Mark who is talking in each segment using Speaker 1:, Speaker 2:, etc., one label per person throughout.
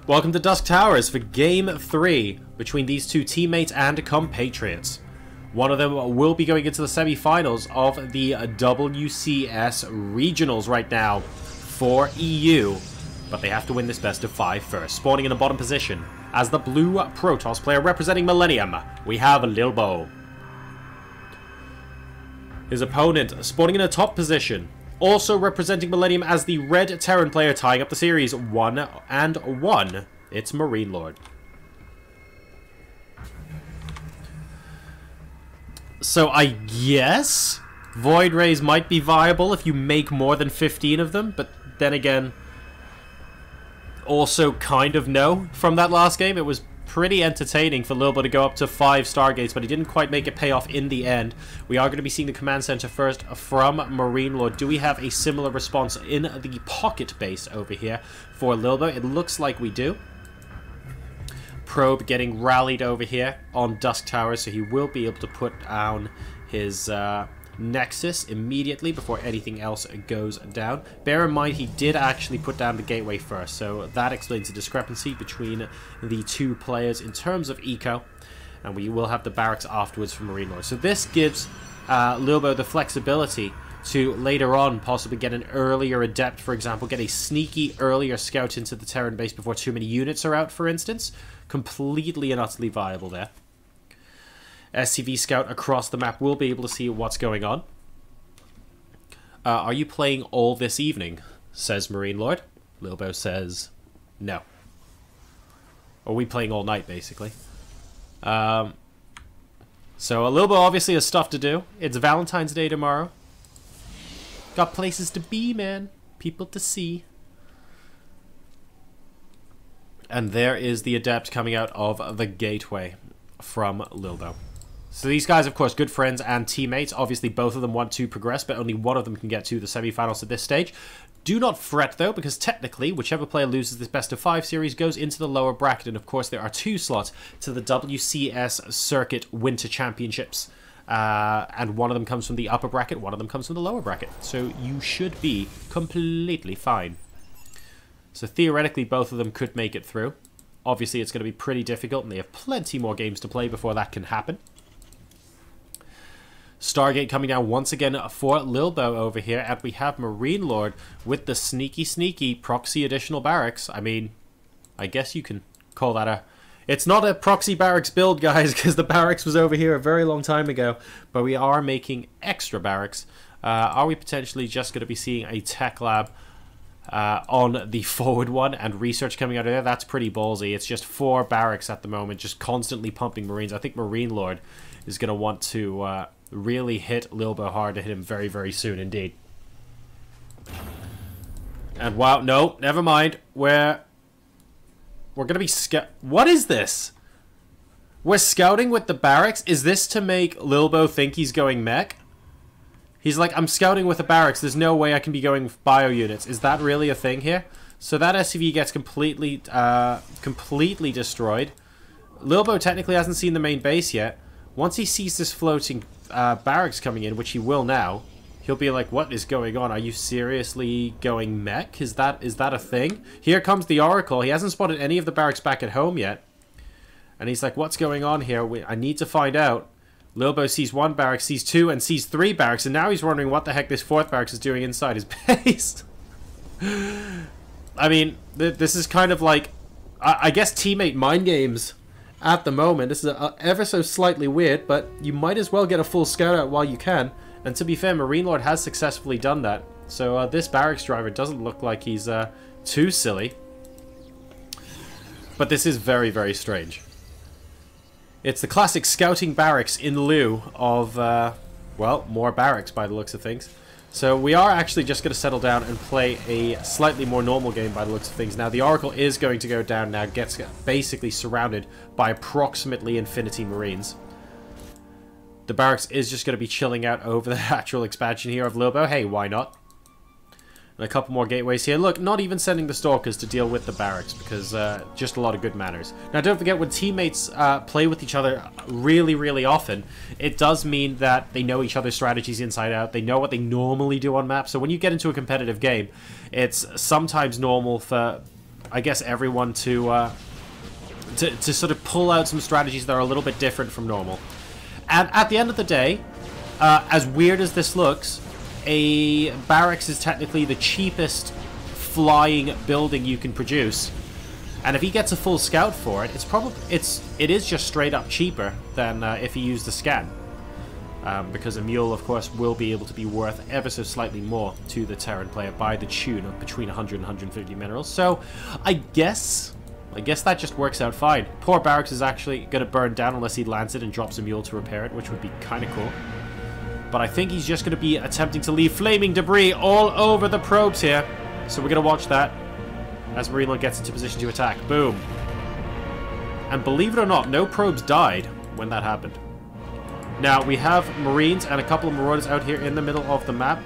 Speaker 1: Welcome to Dusk Towers for Game 3 between these two teammates and compatriots. One of them will be going into the semi-finals of the WCS Regionals right now for EU, but they have to win this best of 5 first. Spawning in the bottom position as the blue Protoss player representing Millennium, we have Lilbow. His opponent spawning in a top position, also representing Millennium as the red Terran player, tying up the series 1-1. It's MarineLorD. So I guess Void Rays might be viable if you make more than 15 of them, but then again, also kind of no. From that last game, it was pretty entertaining for Lilbow to go up to 5 Stargates, but he didn't quite make it pay off in the end. We are going to be seeing the command center first from MarineLorD. Do we have a similar response in the pocket base over here for Lilbow? It looks like we do. Probe getting rallied over here on Dusk Towers, so he will be able to put down his Nexus immediately before anything else goes down. Bear in mind, he did actually put down the gateway first, so that explains the discrepancy between the two players in terms of eco, and we will have the barracks afterwards for MarineLorD. So this gives Lilbow the flexibility to later on possibly get an earlier adept, for example, get a sneaky earlier scout into the Terran base before too many units are out, for instance. Completely and utterly viable there. SCV scout across the map will be able to see what's going on. Are you playing all this evening? Says MarineLorD. Lilbow says no. Are we playing all night, basically? So Lilbow obviously has stuff to do. It's Valentine's Day tomorrow. Got places to be, man. People to see. And there is the adept coming out of the gateway from Lilbow. So these guys, of course, good friends and teammates. Obviously, both of them want to progress, but only one of them can get to the semi-finals at this stage. Do not fret, though, because technically, whichever player loses this best-of-5 series goes into the lower bracket. And, of course, there are 2 slots to the WCS Circuit Winter Championships. And one of them comes from the upper bracket, one of them comes from the lower bracket. So you should be completely fine. So theoretically, both of them could make it through. Obviously, it's going to be pretty difficult, and they have plenty more games to play before that can happen. Stargate coming down once again for Lilbow over here, and we have MarineLorD with the sneaky proxy additional barracks. I mean, I guess you can call that a... It's not a proxy barracks build, guys, because the barracks was over here a very long time ago, but we are making extra barracks. Are we potentially just going to be seeing a tech lab on the forward one and research coming out of there? That's pretty ballsy. It's just 4 barracks at the moment, just constantly pumping Marines. I think MarineLorD is going to want to really hit Lilbow hard to hit him very, very soon indeed. And wow, no, never mind. We're going to be what is this? We're scouting with the barracks? Is this to make Lilbow think he's going mech? He's like, I'm scouting with the barracks. There's no way I can be going with bio units. Is that really a thing here? So that SCV gets completely destroyed. Lilbow technically hasn't seen the main base yet. Once he sees this floating barracks coming in, which he will now, he'll be like, what is going on? Are you seriously going mech? Is that a thing? Here comes the Oracle. He hasn't spotted any of the barracks back at home yet. And he's like, what's going on here? I need to find out. Lilbow sees 1 barrack, sees 2, and sees 3 barracks. And now he's wondering what the heck this 4th barracks is doing inside his base. I mean, this is kind of like, I guess, teammate mind games. At the moment, this is ever so slightly weird, but you might as well get a full scout out while you can. And to be fair, MarineLorD has successfully done that. So this barracks driver doesn't look like he's too silly. But this is very, very strange. It's the classic scouting barracks in lieu of, well, more barracks by the looks of things. So we are actually just going to settle down and play a slightly more normal game by the looks of things. Now, the Oracle is going to go down now, gets basically surrounded by approximately infinity Marines. The barracks is just going to be chilling out over the actual expansion here of Lilbow. Hey, why not? And a couple more gateways here. Look, not even sending the Stalkers to deal with the barracks because just a lot of good manners. Now, don't forget, when teammates play with each other really, really often, it does mean that they know each other's strategies inside out. They know what they normally do on maps. So when you get into a competitive game, it's sometimes normal for I guess, everyone to sort of pull out some strategies that are a little bit different from normal. And at the end of the day, as weird as this looks, a barracks is technically the cheapest flying building you can produce. And if he gets a full scout for it, it is just straight up cheaper than if he used a scan. Because a mule, of course, will be able to be worth ever so slightly more to the Terran player by the tune of between 100 and 150 minerals. So, I guess that just works out fine. Poor barracks is actually going to burn down unless he lands it and drops a mule to repair it, which would be kind of cool. But I think he's just going to be attempting to leave flaming debris all over the probes here. So we're going to watch that as MarineLorD gets into position to attack. Boom. And believe it or not, no probes died when that happened. Now, we have Marines and a couple of Marauders out here in the middle of the map.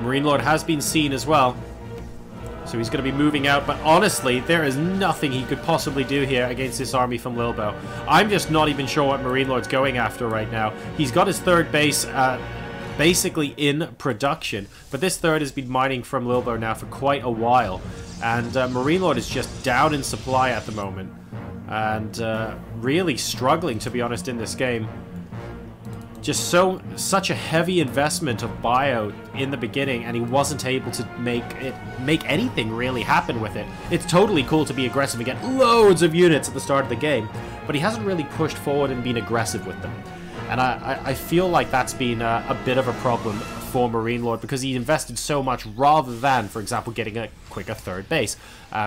Speaker 1: MarineLorD has been seen as well. So he's going to be moving out. But honestly, there is nothing he could possibly do here against this army from Lilbow. I'm just not even sure what MarineLorD's going after right now. He's got his third base basically in production. But this third has been mining from Lilbow now for quite a while. And MarineLorD is just down in supply at the moment. And really struggling, to be honest, in this game. Just such a heavy investment of bio in the beginning, and he wasn't able to make anything really happen with it. It's totally cool to be aggressive and get loads of units at the start of the game, but he hasn't really pushed forward and been aggressive with them. And I feel like that's been a bit of a problem for MarineLorD, because he invested so much rather than, for example, getting a quicker third base,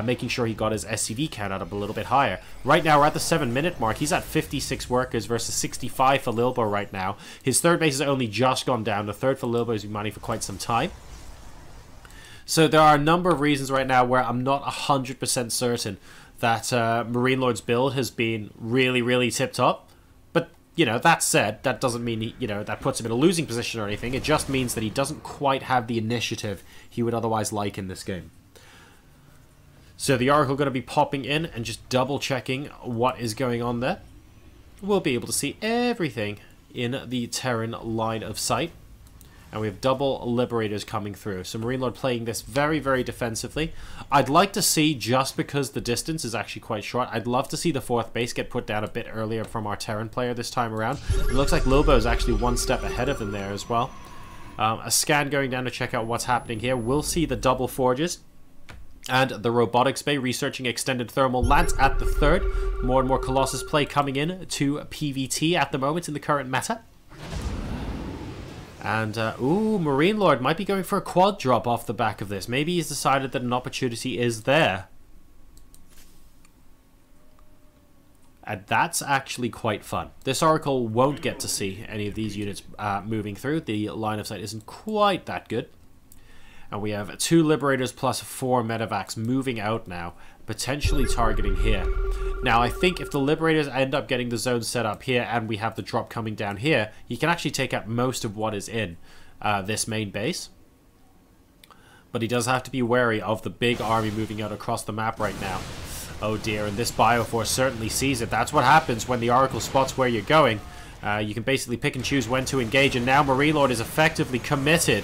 Speaker 1: making sure he got his SCV count up a little bit higher. Right now, we're at the 7-minute mark. He's at 56 workers versus 65 for Lilbow right now. His third base has only just gone down. The third for Lilbow has been mining for quite some time. So there are a number of reasons right now where I'm not 100% certain that MarineLorD's build has been really, really tipped up. You know, that said, that doesn't mean, that puts him in a losing position or anything. It just means that he doesn't quite have the initiative he would otherwise like in this game. So the Oracle going to be popping in and just double checking what is going on there. We'll be able to see everything in the Terran line of sight. And we have double Liberators coming through. So MarineLorD playing this very, very defensively. I'd like to see, just because the distance is actually quite short, I'd love to see the fourth base get put down a bit earlier from our Terran player this time around. It looks like Lilbow is actually one step ahead of him there as well. A scan going down to check out what's happening here. We'll see the double forges. And the robotics bay researching extended thermal lance at the third. More and more Colossus play coming in to PVT at the moment in the current meta. And, ooh, MarineLorD might be going for a quad drop off the back of this. Maybe he's decided that an opportunity is there. And that's actually quite fun. This Oracle won't get to see any of these units moving through. The line of sight isn't quite that good. And we have 2 Liberators plus 4 Medevacs moving out now, potentially targeting here. Now, I think if the Liberators end up getting the zone set up here and we have the drop coming down here, he can actually take out most of what is in this main base. But he does have to be wary of the big army moving out across the map right now. Oh dear, and this Bioforce certainly sees it. That's what happens when the Oracle spots where you're going. You can basically pick and choose when to engage, and now MarineLorD is effectively committed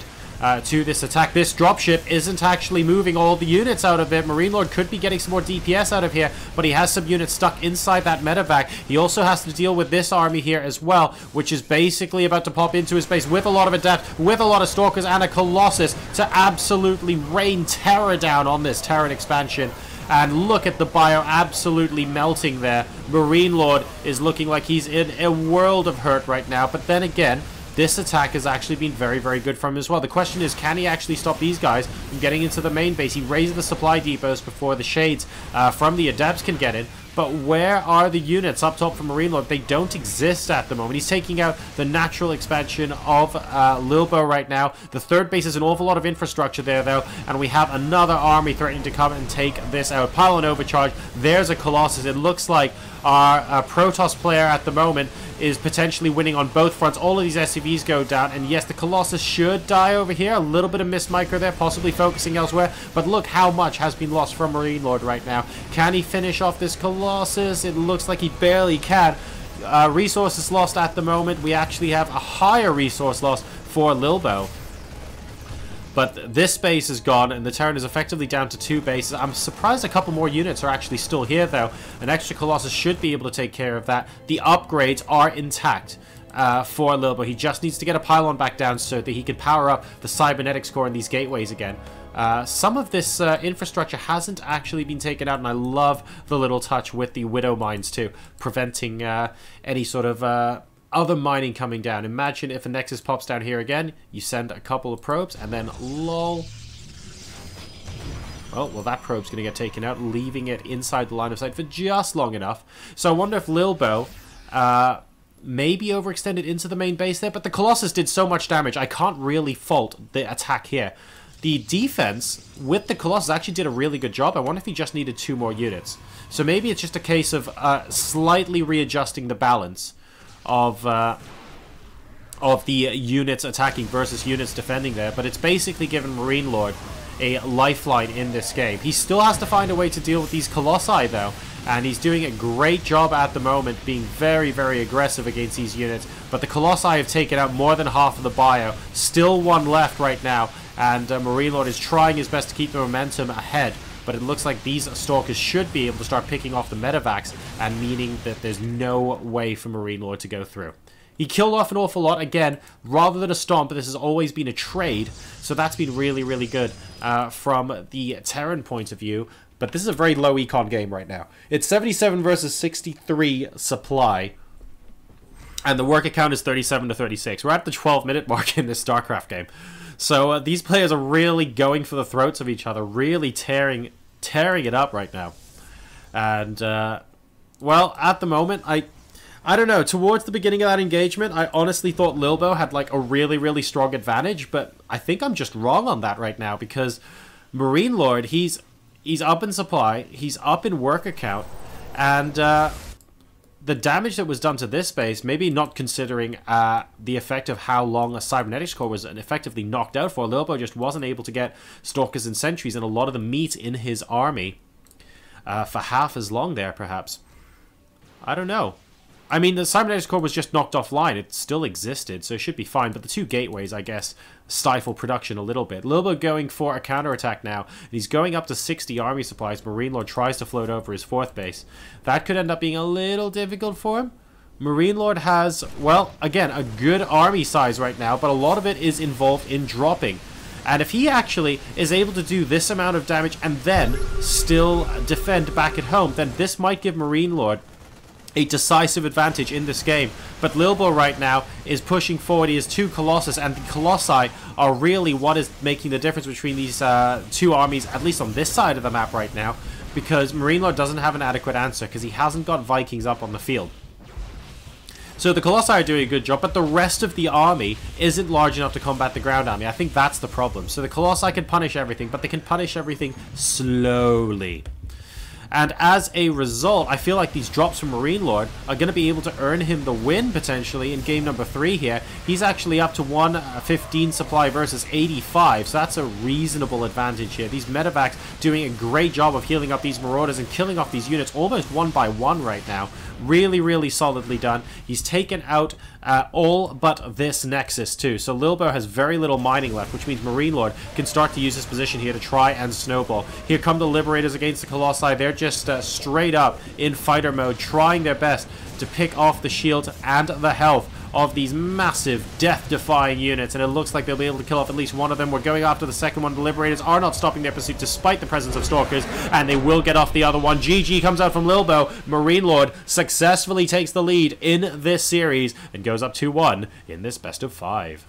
Speaker 1: to this attack. This dropship isn't actually moving all the units out of it. MarineLorD could be getting some more DPS out of here, but he has some units stuck inside that medevac. He also has to deal with this army here as well, which is basically about to pop into his base with a lot of adept, with a lot of stalkers and a Colossus to absolutely rain terror down on this Terran expansion. And look at the bio absolutely melting there. MarineLorD is looking like he's in a world of hurt right now, but then again, this attack has actually been very, very good from him as well. The question is, can he actually stop these guys from getting into the main base? He raises the supply depots before the shades from the adepts can get in. But where are the units up top from MarineLorD? They don't exist at the moment. He's taking out the natural expansion of Lilbow right now. The third base is an awful lot of infrastructure there, though. And we have another army threatening to come and take this out. Pylon overcharge. There's a Colossus. It looks like our Protoss player at the moment is potentially winning on both fronts. All of these SCVs go down, and yes, the Colossus should die over here. A little bit of miss micro there, possibly focusing elsewhere, but look how much has been lost from MarineLorD right now. Can he finish off this Colossus? It looks like he barely can. Resources lost at the moment. We actually have a higher resource loss for Lilbow. But this base is gone, and the Terran is effectively down to 2 bases. I'm surprised a couple more units are actually still here, though. An extra Colossus should be able to take care of that. The upgrades are intact for Lilbow. He just needs to get a pylon back down so that he can power up the cybernetics core in these gateways again. Some of this infrastructure hasn't actually been taken out, and I love the little touch with the Widow mines too, preventing any sort of other mining coming down. Imagine if a Nexus pops down here again, you send a couple of probes, and then lol. Oh, well, that probe's going to get taken out, leaving it inside the line of sight for just long enough. So I wonder if Lilbow maybe overextended into the main base there, but the Colossus did so much damage, I can't really fault the attack here. The defense with the Colossus actually did a really good job. I wonder if he just needed 2 more units. So maybe it's just a case of slightly readjusting the balance of the units attacking versus units defending there, but it's basically given MarineLorD a lifeline in this game. He still has to find a way to deal with these Colossi, though, and he's doing a great job at the moment, being very, very aggressive against these units. But the Colossi have taken out more than half of the bio. Still 1 left right now, and MarineLorD is trying his best to keep the momentum ahead. But it looks like these Stalkers should be able to start picking off the medevacs, and meaning that there's no way for MarineLorD to go through. He killed off an awful lot. Again, rather than a stomp, this has always been a trade, so that's been really, really good from the Terran point of view. But this is a very low econ game right now. It's 77 versus 63 supply, and the worker count is 37 to 36. We're at the 12-minute mark in this StarCraft game. So these players are really going for the throats of each other, really tearing it up right now. And, well, at the moment, I don't know. Towards the beginning of that engagement, I honestly thought Lilbow had like a really, really strong advantage, but I think I'm just wrong on that right now, because MarineLorD, he's up in supply, he's up in worker count, and the damage that was done to this base, maybe not considering the effect of how long a cybernetics core was effectively knocked out for, Lilbow just wasn't able to get Stalkers and Sentries and a lot of the meat in his army for half as long there, perhaps. I don't know. I mean, the cybernetics core was just knocked offline. It still existed, so it should be fine. But the 2 gateways, I guess, stifle production a little bit. Lilbow going for a counterattack now. And he's going up to 60 army supplies. MarineLorD tries to float over his 4th base. That could end up being a little difficult for him. MarineLorD has, well, again, a good army size right now, but a lot of it is involved in dropping. And if he actually is able to do this amount of damage and then still defend back at home, then this might give MarineLorD a decisive advantage in this game. But Lilbow right now is pushing forward. He has 2 Colossus, and the Colossi are really what is making the difference between these 2 armies, at least on this side of the map right now, because MarineLorD doesn't have an adequate answer, because he hasn't got Vikings up on the field. So the Colossi are doing a good job, but the rest of the army isn't large enough to combat the ground army. I think that's the problem. So the Colossi can punish everything, but they can punish everything slowly. And as a result, I feel like these drops from MarineLorD are going to be able to earn him the win, potentially, in game number 3 here. He's actually up to 115 supply versus 85, so that's a reasonable advantage here. These medevacs doing a great job of healing up these Marauders and killing off these units almost 1 by 1 right now. Really, really solidly done. He's taken out all but this Nexus too. So Lilbow has very little mining left, which means MarineLorD can start to use his position here to try and snowball. Here come the Liberators against the Colossi. They're just straight up in fighter mode, trying their best to pick off the shield and the health of these massive death-defying units, and it looks like they'll be able to kill off at least one of them. We're going after the second one. The Liberators are not stopping their pursuit despite the presence of Stalkers, and they will get off the other one. GG comes out from Lilbow. MarineLorD successfully takes the lead in this series and goes up 2-1 in this best of 5.